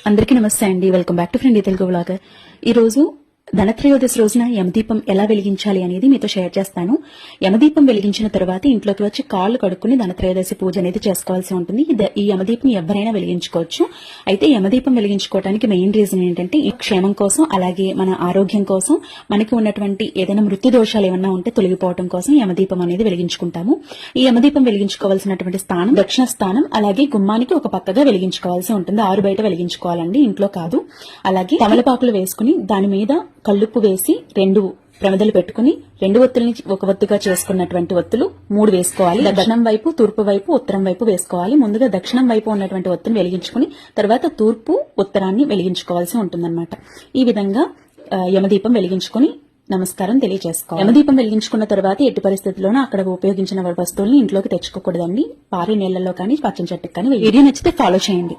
అందరికీ నమస్తే అండి. Welcome back to friend Telugu vlogger. ఈ రోజు ధనత్రయోదశి రోజున యమదీపం ఎలా వెలిగించాలి అనేది మీతో షేర్ చేస్తాను. యమదీపం వెలిగించిన తర్వాత ఇంట్లోకి వచ్చి కాళ్ళు కడుక్కుని ధనత్రయోదశి పూజ అనేది చేసుకోవాల్సి ఉంటుంది. ఈ యమదీపం ఎవరైనా వెలిగించుకోవచ్చు. అయితే యమదీపం వెలిగించుకోవడానికి మెయిన్ రీజన్ ఏంటంటే ఈ క్షేమం కోసం, అలాగే మన ఆరోగ్యం కోసం, మనకి ఉన్నటువంటి ఏదైనా మృత్యు దోషాలు ఏమన్నా ఉంటే తొలగిపోవడం కోసం యమదీపం అనేది వెలిగించుకుంటాము. ఈ యమదీపం వెలిగించుకోవాల్సినటువంటి స్థానం దక్షిణ స్థానం, అలాగే గుమ్మానికి ఒక పక్కగా వెలిగించుకోవాల్సి ఉంటుంది. ఆరు బయట వెలిగించుకోవాలండి, ఇంట్లో కాదు. అలాగే తమలపాకులు వేసుకుని దాని మీద కల్లుప్పు వేసి 2 ప్రమిదలు పెట్టుకుని 2 ఒత్తుల్ని ఒక ఒత్తుగా చేసుకున్నటువంటి ఒత్తులు 3 వేసుకోవాలి. దక్షిణం వైపు, తూర్పు వైపు, ఉత్తరం వైపు వేసుకోవాలి. ముందుగా దక్షిణం వైపు ఉన్నటువంటి ఒత్తుని వెలిగించుకుని తర్వాత తూర్పు, ఉత్తరాన్ని వెలిగించుకోవాల్సి ఉంటుందన్నమాట. ఈ విధంగా యమదీపం వెలిగించుకుని నమస్కారం తెలియజేసుకోవాలి. యమదీపం వెలిగించుకున్న తర్వాత ఎట్టి పరిస్థితుల్లోనూ అక్కడ ఉపయోగించిన వస్తువుల్ని ఇంట్లోకి తెచ్చుకోకూడదండి. పారే నీళ్లలో కానీ, పచ్చని చెట్టుకు కానీ. వీడియో నచ్చితే ఫాలో చేయండి.